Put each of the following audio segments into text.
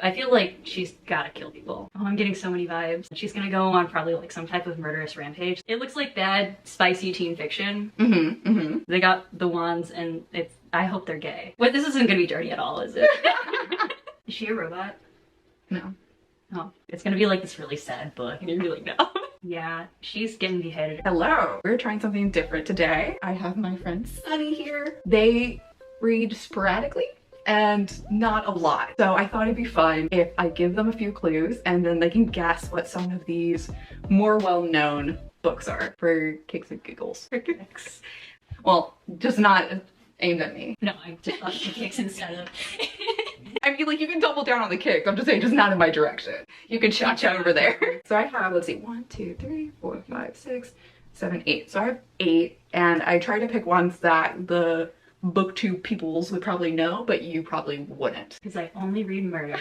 I feel like she's gotta kill people. Oh, I'm getting so many vibes. She's gonna go on probably like some type of murderous rampage. It looks like bad, spicy teen fiction. They got the wands and I hope they're gay. Wait, this isn't gonna be dirty at all, is it? Is she a robot? No. Oh, it's gonna be like this really sad book and you're gonna be like, no. Yeah, she's getting beheaded. Hello. We're trying something different today. I have my friend Sunny here. They read sporadically and not a lot. So I thought it'd be fun if I give them a few clues and then they can guess what some of these more well-known books are for kicks and giggles. For kicks. Well, just not aimed at me. No, I just thought the kicks instead of... I mean, like, you can double down on the kick. I'm just saying, just not in my direction. You can cha-cha over there. So I have, let's see, 1, 2, 3, 4, 5, 6, 7, 8. So I have 8, and I try to pick ones that the booktube peoples would probably know, but you probably wouldn't. Because I only read murders.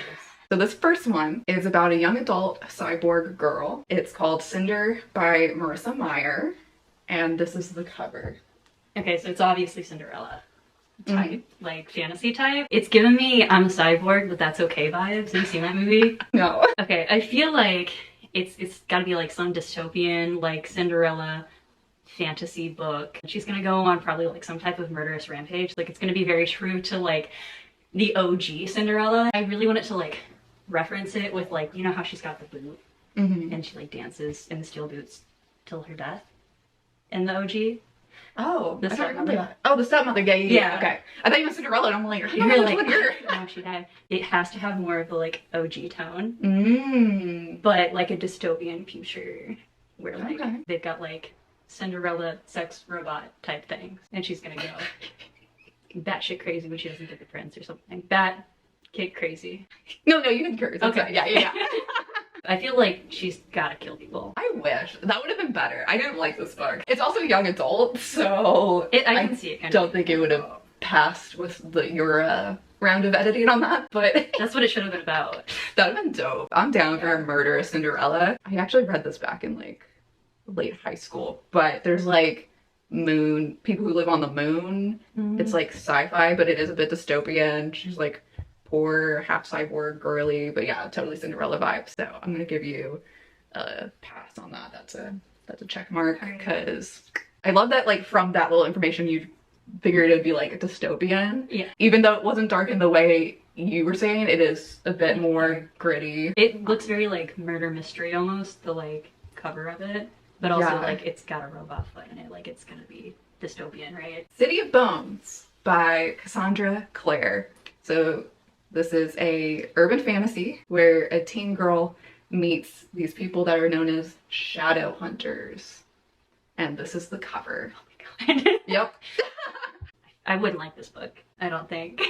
So this first one is about a young adult cyborg girl. It's called Cinder by Marissa Meyer, and this is the cover. Okay, so it's obviously Cinderella type, like fantasy type. It's given me I'm a cyborg, but that's okay vibes. Have you seen that movie? No. Okay, I feel like it's gotta be like some dystopian, like Cinderella fantasy book. She's gonna go on probably like some type of murderous rampage. Like it's gonna be very true to like the OG Cinderella. I really want it to like reference it with like, you know how she's got the boot and she like dances in the steel boots till her death in the OG. Oh, the I don't remember stepmother. that. Oh, the stepmother. Yeah. Yeah. Okay. I thought you meant Cinderella, and I'm like, You're like, no, she died. It has to have more of the like OG tone, but like a dystopian future where like they've got like Cinderella sex robot type things, and she's gonna go batshit crazy when she doesn't get the prince or something. Bat kid crazy. No, you can curse. Okay. Yeah. I feel like she's gotta kill people. I wish. That would have been better. I didn't like this book. It's also young adult, so I can see it. Don't think it would have passed with your round of editing on that, but that's what it should have been about. That would have been dope. I'm down for a murderous Cinderella. I actually read this back in like late high school, but there's like people who live on the moon. It's like sci-fi, but it is a bit dystopian. She's like poor, half cyborg, girly, but yeah, totally Cinderella vibes. So I'm gonna give you a pass on that. That's a check mark, because I love that like from that little information you figured it'd be like a dystopian. Yeah. Even though it wasn't dark in the way you were saying, it is a bit more gritty. It looks very like murder mystery almost, the like cover of it, but also like it's got a robot foot in it, like it's gonna be dystopian, right? City of Bones by Cassandra Clare. So this is a urban fantasy where a teen girl meets these people that are known as shadow hunters. And this is the cover. Oh my god. Yep. I wouldn't like this book, I don't think.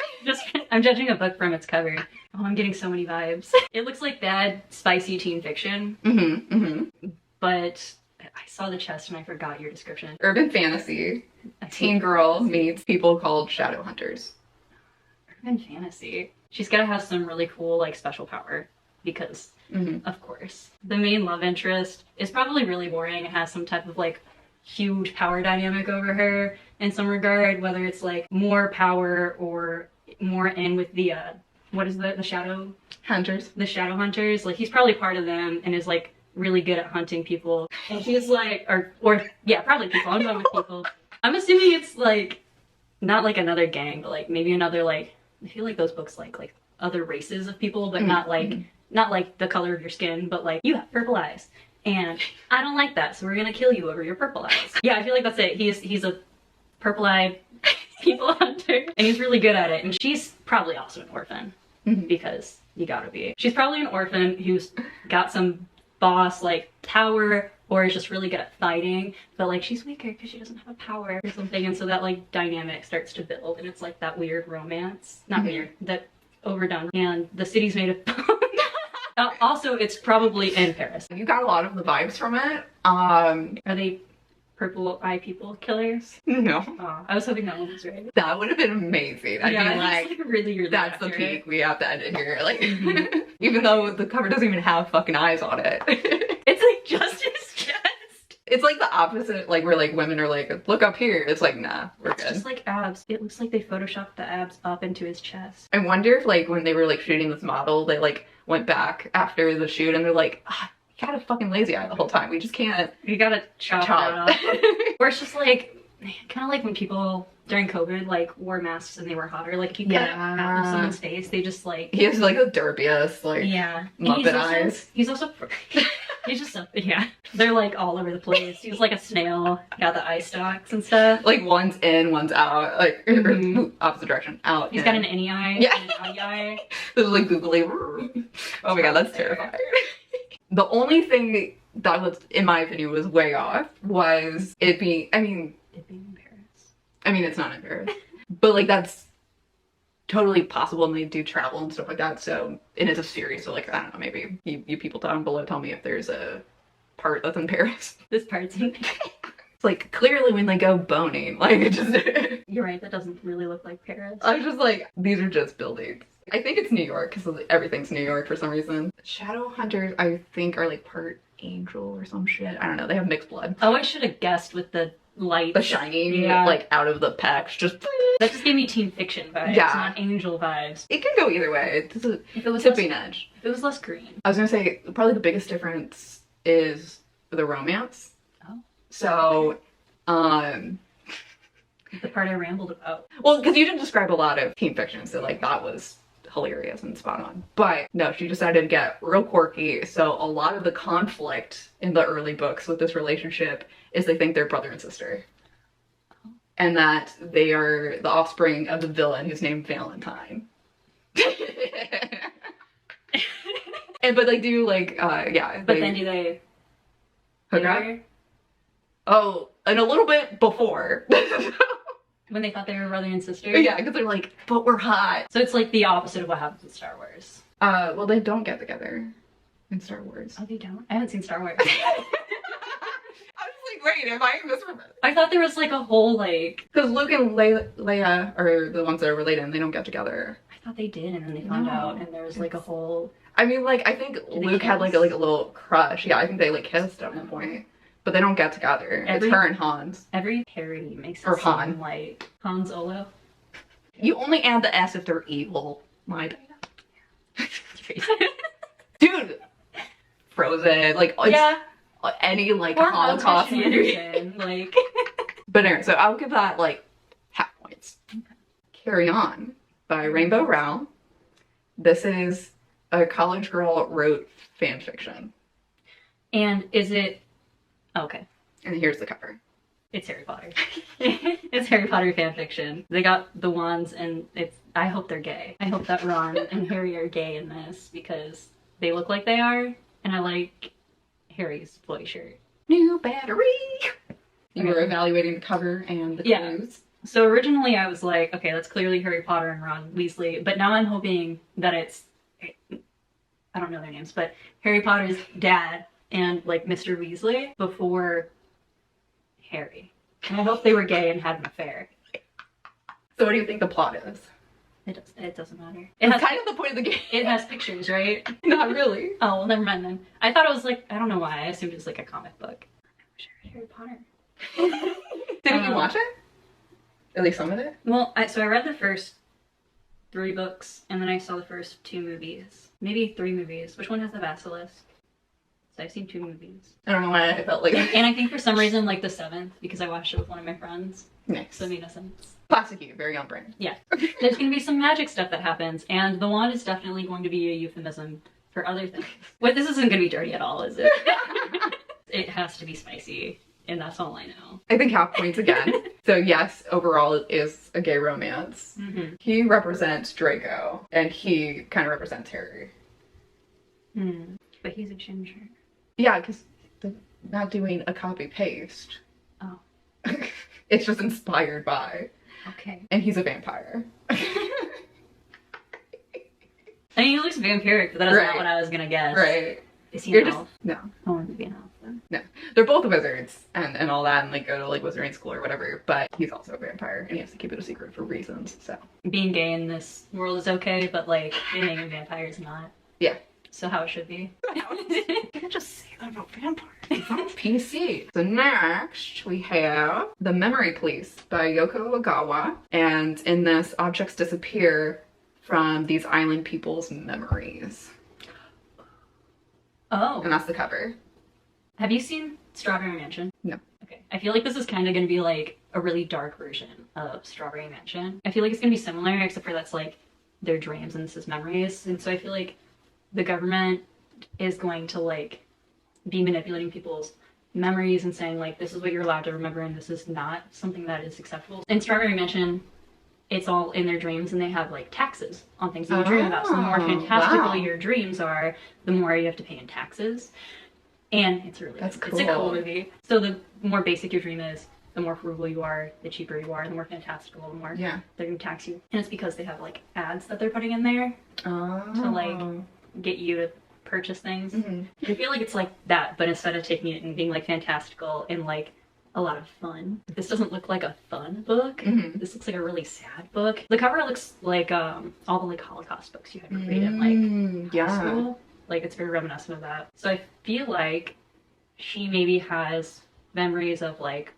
I'm judging a book from its cover. Oh, I'm getting so many vibes. It looks like bad, spicy teen fiction. But I saw the chest and I forgot your description. Urban fantasy. A teen girl meets people called shadow hunters. Urban fantasy. She's gotta have some really cool like special power because of course. The main love interest is probably really boring. It has some type of like huge power dynamic over her in some regard, whether it's like more power or more in with the what is the shadow hunters. The shadow hunters. Like he's probably part of them and is like really good at hunting people. And she's like or yeah, probably people. I'm going with people. I'm assuming it's like not like another gang, but like maybe another like I feel like those books like other races of people, but not like the color of your skin, but like you have purple eyes and I don't like that, so we're gonna kill you over your purple eyes. Yeah, I feel like that's it. He's a purple-eyed people hunter and he's really good at it. And she's probably also an orphan because you gotta be. She's probably an orphan who's got some boss like power or is just really good at fighting, but like she's weaker because she doesn't have a power or something, and so that like dynamic starts to build and it's like that weird romance. Not weird, that overdone. And the city's made of also it's probably in Paris. You got a lot of the vibes from it. Are they purple eye people killers? No. Oh, I was hoping that one was right. That would have been amazing. I'd be like really that's the peak. We have to end it here. Like even though the cover doesn't even have fucking eyes on it. It's like just his chest. It's like the opposite, like where like women are like, look up here. It's like, nah, we're It's good. just like abs. It looks like they photoshopped the abs up into his chest. I wonder if like when they were like shooting this model, they like went back after the shoot and they're like, you had a fucking lazy eye the whole time. We just can't. You gotta chop that off. Or it's just like, kind of like when people during COVID like wore masks and they were hotter. Like if you cut out someone's face, they just like. He has like the derpiest, like Muppet eyes. He's also. He's just yeah. They're like all over the place. He's like a snail. Got the eye stalks and stuff. Like one's in, one's out. Like opposite direction, out. He's got an innie eye. Yeah. And an outie eye. This is like googly. Oh my god, that's terrifying. The only thing that was, in my opinion, was way off was it being. It being in Paris. I mean, it's not in Paris, but like that's totally possible, and they do travel and stuff like that. So, and it's a series, so like I don't know, maybe you people down below tell me if there's a part that's in Paris. This part's in Paris. It's like clearly when they go boning, like it just. You're right. That doesn't really look like Paris. I was just like, these are just buildings. I think it's New York because everything's New York for some reason. Shadow hunters, I think, are like part angel or some shit. I don't know. They have mixed blood. Oh, I should have guessed with the light. The shining, like out of the pecs, just. That just gave me teen fiction vibes, not angel vibes. It can go either way. It's a if it was tipping edge. If it was less green. I was gonna say probably the biggest difference is the romance. Oh. So, the part I rambled about. Well, because you didn't describe a lot of teen fiction, so like that was hilarious and spot on. But no, she decided to get real quirky. So a lot of the conflict in the early books with this relationship is they think they're brother and sister. And that they are the offspring of the villain who's named Valentine. But they do like, But then do they hook up? Oh, and a little bit before. When they thought they were brother and sister? Yeah, because they're like, but we're hot. So it's like the opposite of what happens in Star Wars. Well, they don't get together in Star Wars. Oh, they don't? I haven't seen Star Wars. I was like, wait, am I misremembering? I thought there was like a whole like... Because Luke and Leia are the ones that are related and they don't get together. I thought they did, and then they found out, and there was like a whole... I mean, like, I think Luke had like a little crush. Yeah, I think they like kissed at one point. But they don't get together. It's her and Hans. Every parody makes it seem like Han Solo. You only add the S if they're evil. My bad. Dude! Frozen. Like, any like or Holocaust movie. Like. But anyway, so I'll give that like half points. Okay. Carry On by Rainbow Rowell. This is a college girl wrote fan fiction. And is it... Okay. And here's the cover. It's Harry Potter. It's Harry Potter fanfiction. They got the wands and I hope they're gay. I hope that Ron and Harry are gay in this because they look like they are and I like Harry's flowy shirt. New battery! You were evaluating the cover and the clues. So originally I was like, okay, that's clearly Harry Potter and Ron Weasley, but now I'm hoping that it's, I don't know their names, but Harry Potter's dad and like Mr. Weasley before Harry. And I hope they were gay and had an affair. So what do you think the plot is? It doesn't matter. It's kind of the point of the game. It has pictures, right? Not really. Oh, well, never mind then. I thought it was like, I don't know why. I assumed it was like a comic book. I wish I read Harry Potter. Didn't you watch it? At least some of it? Well, so I read the first 3 books and then I saw the first 2 movies. Maybe 3 movies. Which one has the basilisk? So I've seen 2 movies. I don't know why I felt like that. And I think for some reason like the 7th because I watched it with one of my friends. Nice. So it made no sense. Classic you, very on brand. Yeah. There's going to be some magic stuff that happens and the wand is definitely going to be a euphemism for other things. Wait, this isn't going to be dirty at all, is it? It has to be spicy and that's all I know. I think half points again. So yes, overall it is a gay romance. Mm-hmm. He represents Draco and he kind of represents Harry. But he's a ginger. Yeah, because they're not doing a copy paste. Oh. It's just inspired by. Okay. And he's a vampire. I mean, he looks vampiric, but that is not what I was gonna guess. Right. Is he an elf? No. I want him to be an elf then. No. They're both wizards and all that and like go to like wizarding school or whatever, but he's also a vampire and he has to keep it a secret for reasons, so. Being gay in this world is okay, but like being a vampire is not. Yeah. So how it should be. You can just say that about vampires. It's on PC. So next we have The Memory Police by Yoko Ogawa. And in this, objects disappear from these island people's memories. Oh. And that's the cover. Have you seen Strawberry Mansion? No. Okay. I feel like this is kind of going to be like a really dark version of Strawberry Mansion. I feel like it's going to be similar, except for that's like their dreams and this is memories. And so I feel like the government is going to like be manipulating people's memories and saying like this is what you're allowed to remember and this is not something that is acceptable. In Strawberry Mansion, it's all in their dreams and they have like taxes on things that you dream about. So the more fantastical your dreams are, the more you have to pay in taxes. And it's really That's cool. It's a cool movie. So the more basic your dream is, the more frugal you are, the cheaper you are, the more fantastical, the more they're gonna tax you. And it's because they have like ads that they're putting in there to like get you to purchase things. I feel like it's like that, but instead of taking it and being like fantastical and like a lot of fun. This doesn't look like a fun book. This looks like a really sad book. The cover looks like all the like Holocaust books you had to read in like high school. Like it's very reminiscent of that. So I feel like she maybe has memories of like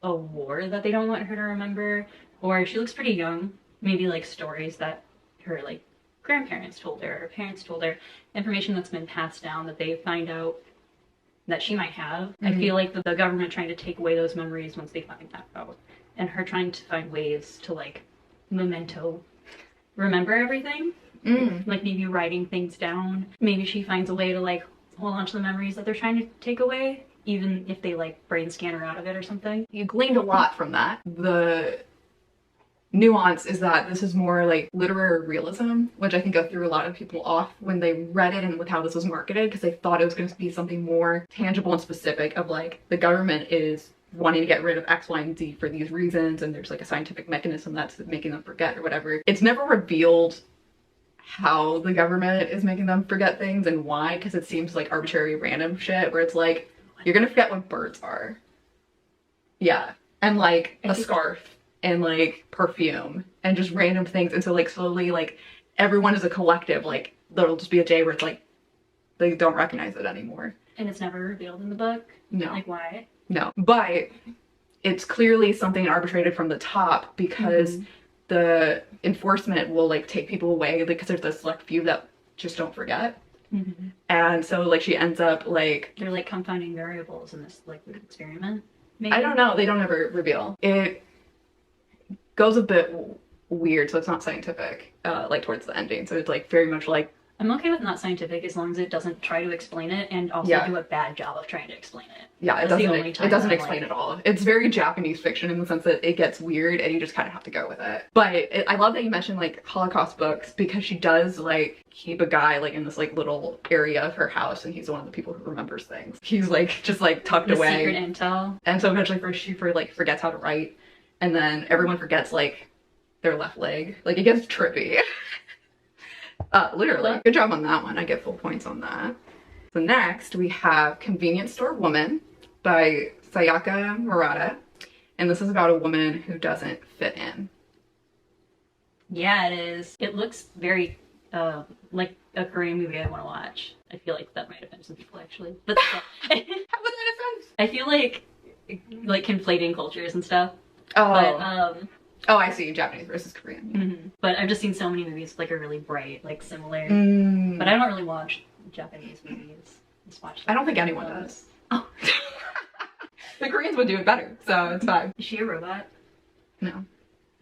a war that they don't want her to remember, or she looks pretty young. Maybe like stories that her like grandparents told her or parents told her, information that's been passed down that they find out that she might have. I feel like the government trying to take away those memories once they find that out, and her trying to find ways to like memento remember everything. Like maybe writing things down. Maybe she finds a way to like hold on to the memories that they're trying to take away, even if they like brain scan her out of it or something. You gleaned a lot from that. The nuance is that this is more like literary realism, which I think threw a lot of people off when they read it and with how this was marketed, because they thought it was going to be something more tangible and specific of like the government is wanting to get rid of X, Y, and Z for these reasons, and there's like a scientific mechanism that's making them forget or whatever. It's never revealed how the government is making them forget things and why, because it seems like arbitrary random shit where it's like you're gonna forget what birds are, and like a scarf and like perfume and just random things, and so like slowly like everyone is a collective, like there'll just be a day where it's like they don't recognize it anymore, and it's never revealed in the book. No. Like why? No, but it's clearly something arbitrated from the top, because the enforcement will like take people away because there's a select few that just don't forget. And so like she ends up like they're like confounding variables in this like experiment. Maybe? I don't know, they don't ever reveal. It goes a bit weird, so it's not scientific like towards the ending, so it's like very much like I'm okay with not scientific as long as it doesn't try to explain it and also do a bad job of trying to explain it. Yeah, it doesn't explain it all. It's very Japanese fiction in the sense that it gets weird and you just kind of have to go with it. But I love that you mentioned like Holocaust books, because she does like keep a guy like in this like little area of her house, and he's one of the people who remembers things. He's like just like tucked away. Secret intel. And so eventually she forgets how to write, and then everyone forgets like their left leg. Like it gets trippy. Literally. Good job on that one. I get full points on that. So next we have Convenience Store Woman by Sayaka Murata. And this is about a woman who doesn't fit in. Yeah, it is. It looks very like a Korean movie I want to watch. I feel like that might offend some people actually. But how would that offend? I feel like conflating cultures and stuff. Oh. But oh, I see. Japanese versus Korean. But I've just seen so many movies like are really bright, like similar. But I don't really watch Japanese movies. Just watch I don't think anyone does. Oh. The Koreans would do it better, so it's fine. Is she a robot? No.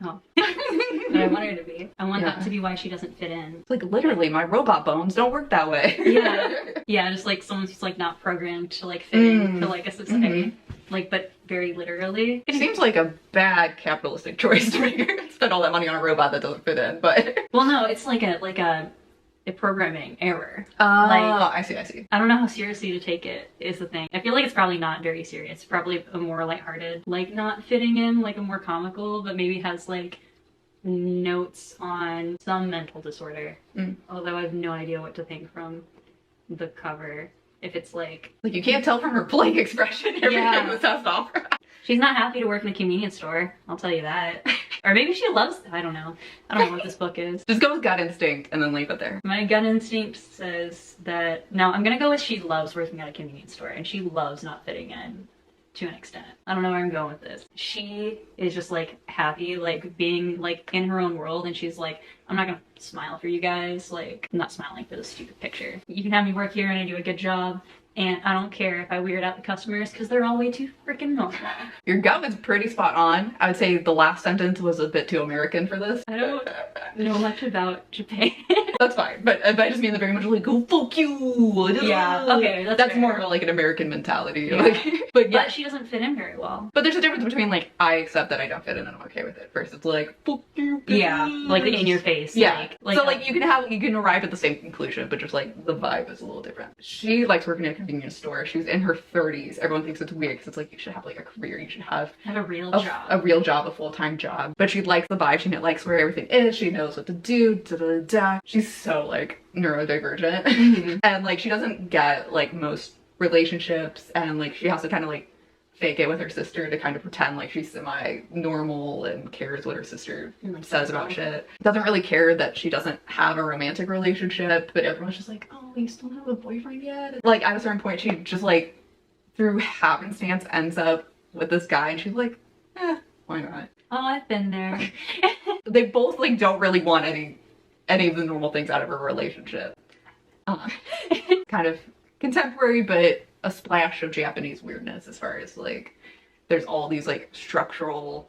Oh. But I want her to be. I want that to be why she doesn't fit in. It's like literally my robot bones don't work that way. Yeah, just like someone who's like not programmed to like fit into like a society. Like, but very literally. It seems like a bad capitalistic choice to spend all that money on a robot that doesn't fit in, but well, no, it's like a programming error. Oh, I see. I don't know how seriously to take it is the thing. I feel like it's probably not very serious. It's probably a more lighthearted, like not fitting in, like a more comical, but maybe has like notes on some mental disorder. Although I have no idea what to think from the cover. If it's like you can't tell from her blank expression everything was has to offer. She's not happy to work in a convenience store, I'll tell you that. Or maybe she loves, I don't know. I don't know what this book is. Just go with gut instinct and then leave it there. My gut instinct says that, now I'm gonna go with she loves working at a convenience store and she loves not fitting in to an extent. I don't know where I'm going with this. She is just like happy, like being like in her own world, and she's like, I'm not gonna smile for you guys. Like, I'm not smiling for this stupid picture. You can have me work here and I do a good job. And I don't care if I weird out the customers because they're all way too freaking normal. Your gut was pretty spot on. I would say the last sentence was a bit too American for this. I don't know much about Japan. That's fine, but I just mean the very much like, go fuck you. Yeah, okay, that's fair. more of like an American mentality. Yeah. Like, but yeah. But she doesn't fit in very well. But there's a difference between like, I accept that I don't fit in and I'm okay with it, versus like, fuck you. Yeah, like the in your face. Yeah. Like, so like you can arrive at the same conclusion, but just like the vibe is a little different. She likes working at a convenience store. She's in her 30s. Everyone thinks it's weird because it's like, you should have like a career. You should have a real job. A real job, a full-time job. But she likes the vibe. She likes where everything is. She knows what to do. Da, da, da. She's so like neurodivergent. Mm-hmm. And like she doesn't get like most relationships, and like she has to kind of like fake it with her sister to kind of pretend like she's semi-normal and cares what her sister says about shit. Doesn't really care that she doesn't have a romantic relationship, but everyone's just like, oh, you still don't have a boyfriend yet? Like at a certain point she just like through happenstance ends up with this guy, and she's like, why not? Oh, I've been there. They both like don't really want any of the normal things out of a relationship. Kind of contemporary, but a splash of Japanese weirdness as far as like there's all these like structural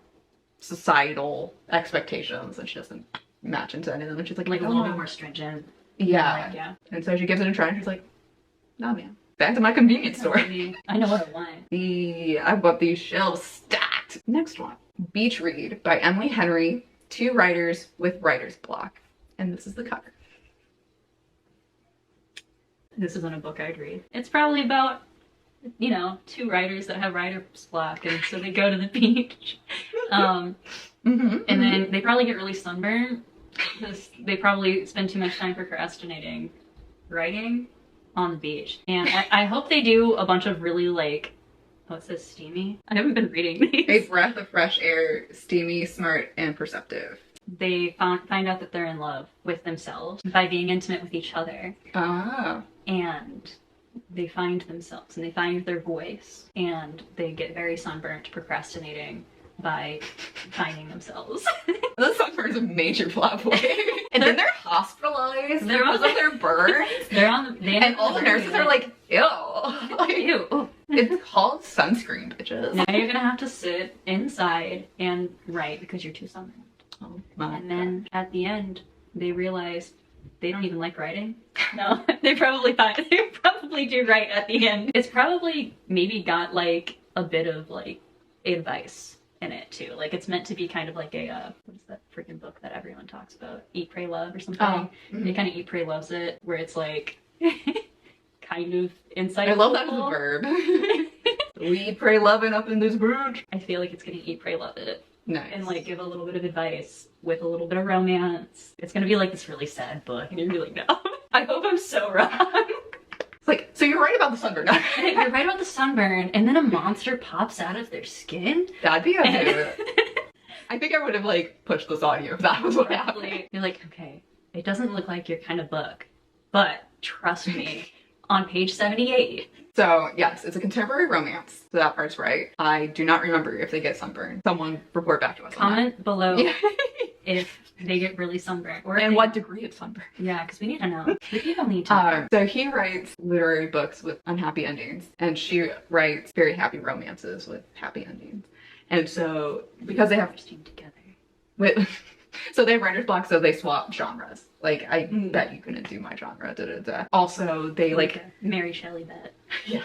societal expectations and she doesn't match into any of them, and she's like A little bit more stringent. Yeah. Like, yeah. And so she gives it a try and she's like, nah man, back to my convenience store. I know what I want. I've got these shelves stacked. Next one, Beach Read by Emily Henry, 2 writers with writer's block. And this is the cover. This isn't a book I'd read. It's probably about, 2 writers that have writer's block, and so they go to the beach. And then they probably get really sunburned because they probably spend too much time procrastinating writing on the beach. And I hope they do a bunch of really like, oh, it says steamy? I haven't been reading these. A breath of fresh air, steamy, smart, and perceptive. They find out that they're in love with themselves by being intimate with each other. Ah. And they find themselves and they find their voice, and they get very sunburnt procrastinating by finding themselves. The sunburn is a major plot point. And then they're hospitalized They're because of their burns. And all the nurses are like, ew. Like, ew. It's called sunscreen, bitches. Now you're gonna have to sit inside and write because you're too sunburned. Oh my And then at the end, they realize they don't even like writing. No, they probably do write at the end. It's probably maybe got like a bit of like advice in it too. Like it's meant to be kind of like a what is that freaking book that everyone talks about? Eat, Pray, Love or something. Oh, They kind of Eat, Pray, Loves it, where it's like kind of insightful. I love that as a verb. We eat, pray, love it up in this bridge. I feel like it's gonna Eat, Pray, Love it. Nice. And like give a little bit of advice with a little bit of romance. It's gonna be like this really sad book, and you're gonna be like, no. I hope I'm so wrong. It's like, so you're right about the sunburn. You're right about the sunburn, and then a monster pops out of their skin. That'd be okay. I think I would have like pushed this on you if that was what happened. You're like, okay, it doesn't look like your kind of book, but trust me, on page 78. So yes, it's a contemporary romance. So that part's right. I do not remember if they get sunburned. Someone report back to us. Comment below if they get really sunburned. Or and what degree of sunburn. Yeah, because we need to know. The people need to know. So he writes literary books with unhappy endings, and she writes very happy romances with happy endings. And so because they have together. So they have writer's block, so they swap genres. Like, I bet you couldn't do my genre. Da, da, da. Also, they like Mary Shelley bet. Yeah.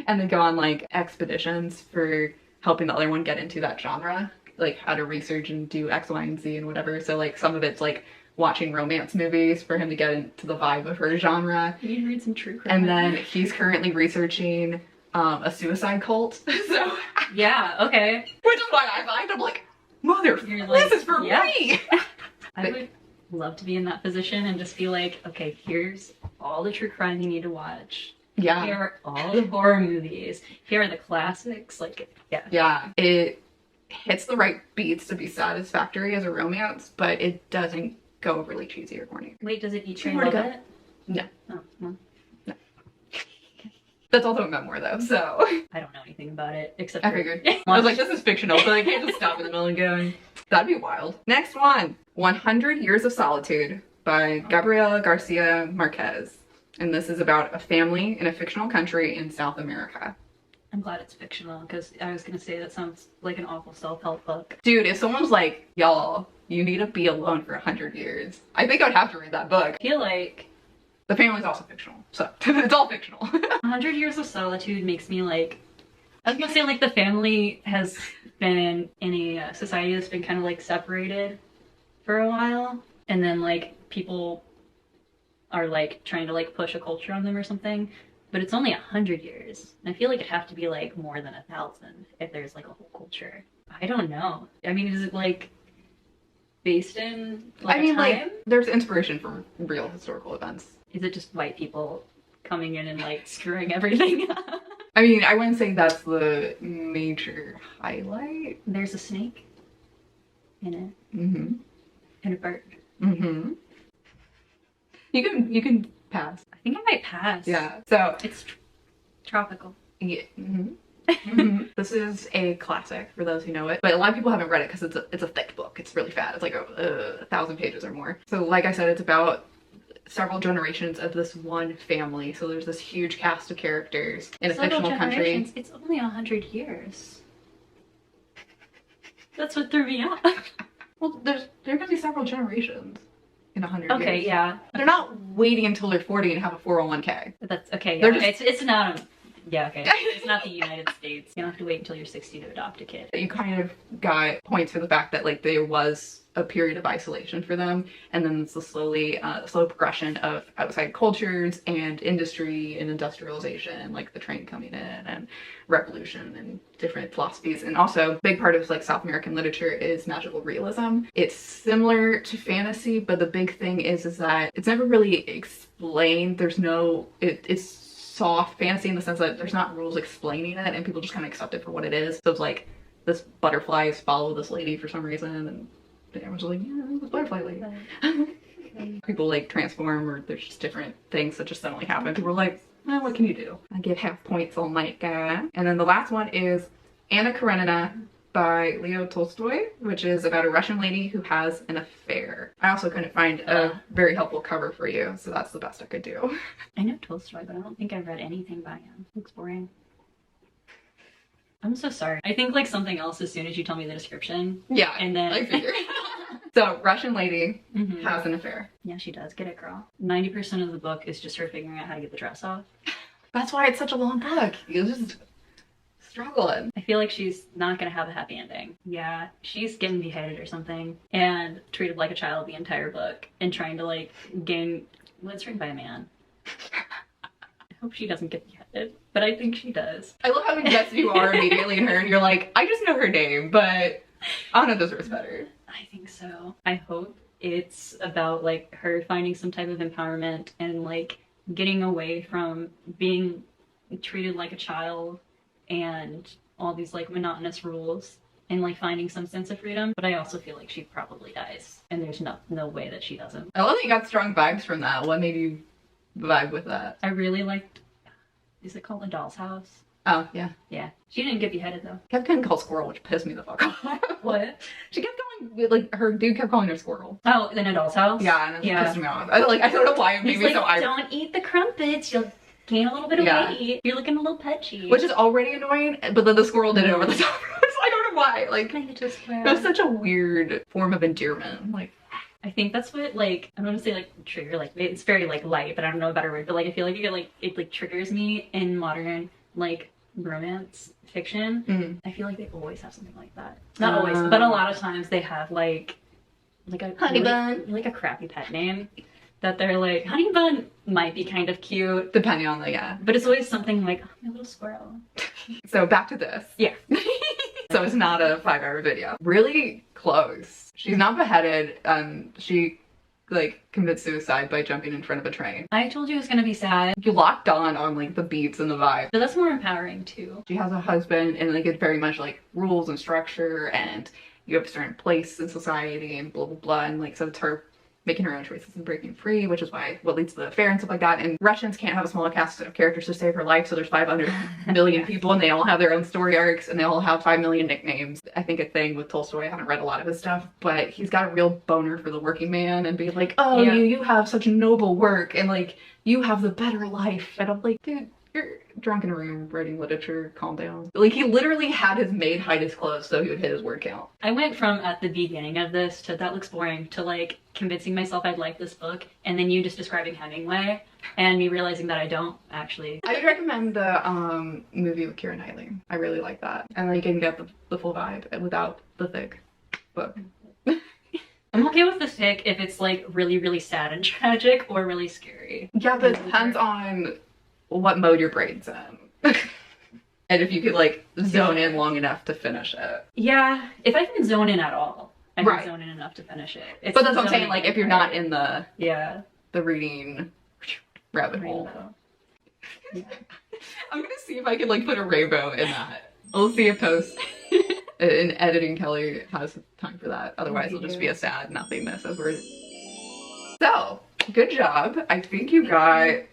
And they go on like expeditions for helping the other one get into that genre. Like how to research and do X, Y, and Z and whatever. So like some of it's like watching romance movies for him to get into the vibe of her genre. You need to read some true crime. And then he's currently researching a suicide cult. So yeah, okay. Which is why I'm like, mother, this is for me. I would love to be in that position and just be like, okay, here's all the true crime you need to watch. Yeah. Here are all the horror movies. Here are the classics. Like, yeah. Yeah. It hits the right beats to be satisfactory as a romance, but it doesn't go overly cheesy or corny. Wait, does it eat your More to love go. it? No. Oh, well, That's also a memoir though, so. I don't know anything about it except I for figured. I was like, this is fictional, so I can't just stop in the middle and go. That'd be wild. Next one, 100 Years of Solitude by Gabriela Garcia Marquez. And this is about a family in a fictional country in South America. I'm glad it's fictional because I was gonna say that sounds like an awful self-help book. Dude, if someone's like, y'all, you need to be alone for 100 years, I think I'd have to read that book. I feel like The family's also fictional, so it's all fictional. 100 Years of Solitude makes me like, I was gonna say like the family has been in a society that's been kind of like separated for a while, and then like people are like trying to like push a culture on them or something, but it's only 100 years. And I feel like it'd have to be like more than 1,000 if there's like a whole culture. I don't know. I mean, is it like based in like a time? Like there's inspiration from real historical events. Is it just white people coming in and like screwing everything up? I mean, I wouldn't say that's the major highlight. There's a snake in it. Mm-hmm. And a bird. Mm-hmm. You can pass. I think I might pass. Yeah. So It's tropical. yeah. Mm-hmm. Mm-hmm. This is a classic for those who know it, but a lot of people haven't read it because it's a thick book. It's really fat. It's like 1,000 pages or more. So like I said, it's about several generations of this one family. So there's this huge cast of characters in a Several fictional country. generations. It's only 100 years. That's what threw me off. Well, there could be several generations in 100 years. Okay, yeah. They're not waiting until they're 40 and have a 401k. That's okay. They're Yeah. just- It's not. Yeah. Okay. It's not the United States. You don't have to wait until you're 60 to adopt a kid. You kind of got points for the fact that like there was a period of isolation for them, and then it's the slow progression of outside cultures and industry and industrialization, like the train coming in and revolution and different philosophies. And also, big part of like South American literature is magical realism. It's similar to fantasy, but the big thing is that it's never really explained. There's no it's soft fantasy in the sense that there's not rules explaining it, and people just kind of accept it for what it is. So it's like this butterflies follow this lady for some reason, and everyone's like, yeah, this butterfly lady. People like transform, or there's just different things that just suddenly happen. People are like, what can you do? I give half points all night, guy. And then the last one is Anna Karenina by Leo Tolstoy, which is about a Russian lady who has an affair. I also couldn't find a very helpful cover for you, so that's the best I could do. I know Tolstoy, but I don't think I've read anything by him. Looks boring. I'm so sorry. I think like something else as soon as you tell me the description. Yeah, And then I figured. So, Russian lady Mhm. has an affair. Yeah, she does. Get it, girl. 90% of the book is just her figuring out how to get the dress off. That's why it's such a long book. You're just struggling. I feel like she's not gonna have a happy ending. Yeah, she's getting beheaded or something and treated like a child the entire book and trying to like gain. Well, it's written by a man. I hope she doesn't get beheaded, but I think she does. I love how invested you are immediately in her, and you're like, I just know her name, but Anna deserves better. I think so. I hope it's about like her finding some type of empowerment and like getting away from being treated like a child and all these like monotonous rules and like finding some sense of freedom. But I also feel like she probably dies, and there's no way that she doesn't. I love that you got strong vibes from that. What made you vibe with that? I really liked, is it called A Doll's House? Oh, yeah. Yeah. She didn't get beheaded though. Kept getting called Squirrel, which pissed me the fuck off. What? She kept going, like, her dude kept calling her Squirrel. Oh, in A Doll's House? Yeah, and it Yeah. pissed me off. I don't know why it made He's me like, so irate. don't eat the crumpets, you'll gain a little bit of Yeah. weight. You're looking a little pudgy. Which is already annoying, but then the squirrel did it over the top. I don't know why. Like, Can I get to a square? it was such a weird form of endearment. Like, I think that's what like I don't want to say like trigger, like it's very like light, but I don't know a better word. But like I feel like it like triggers me in modern like romance fiction. I feel like they always have something like that. Not always, but a lot of times they have like a Honey really- bun. like a crappy pet name that they're like honey bun might be kind of cute, depending on the, yeah. but it's always something like oh, my little squirrel. So back to this. Yeah. So it's not a 5-hour video. Really close. She's not beheaded. She like commit suicide by jumping in front of a train. I told you it was gonna be sad. You locked on like the beats and the vibe. But that's more empowering too. She has a husband and like it's very much like rules and structure and you have a certain place in society and blah blah blah, and like so it's her making her own choices and breaking free, which is why what leads to the affair and stuff like that. And Russians can't have a small cast of characters to save her life, so there's 500 million people and they all have their own story arcs and they all have 5 million nicknames. I think a thing with Tolstoy, I haven't read a lot of his stuff, but he's got a real boner for the working man and being like, oh, yeah. you have such noble work and like you have the better life. And I'm like, dude, you're drunk in a room writing literature, calm down. Like he literally had his maid hide his clothes so he would hit his word count. I went from at the beginning of this to that looks boring to like convincing myself I'd like this book, and then you just describing Hemingway and me realizing that I don't actually. I would recommend the movie with Keira Knightley. I really like that. And then you can get the full vibe without the thick book. I'm okay with the thick if it's like really, really sad and tragic or really scary. Yeah, but it depends on what mode your brain's in. And if you could like zone in long enough to finish it. Yeah, if I can zone in at all, I can Right. zone in enough to finish it. It's But that's what I'm zoning saying, like in, if you're not in the yeah, reading rabbit hole. rainbow. I'm gonna see if I can like put a rainbow in that. We'll see a post. In editing, Kelly has time for that. Otherwise, it'll just be a sad nothingness as we're. So, good job. I think you got.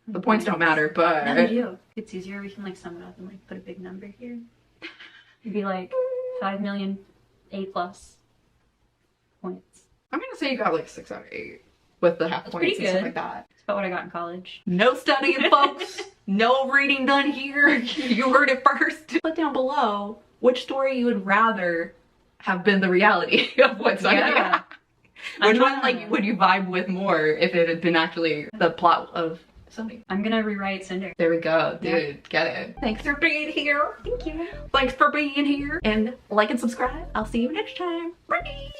The points don't matter, but. No, they do. It's easier. We can like sum it up and like put a big number here. It'd be like 5 million A+ points. I'm gonna say you got like 6 out of 8 with the half That's points pretty and stuff good. like that. That's about what I got in college. No studying, folks. No reading done here. You heard it first. Put down below which story you would rather have been the reality of what's on Yeah. Which one like would you vibe with more if it had been actually the plot of something? I'm gonna rewrite Cinder. There we go, dude. Yeah. Get it. Thanks for being here. Thank you. Thanks for being here. And like and subscribe. I'll see you next time. Bye.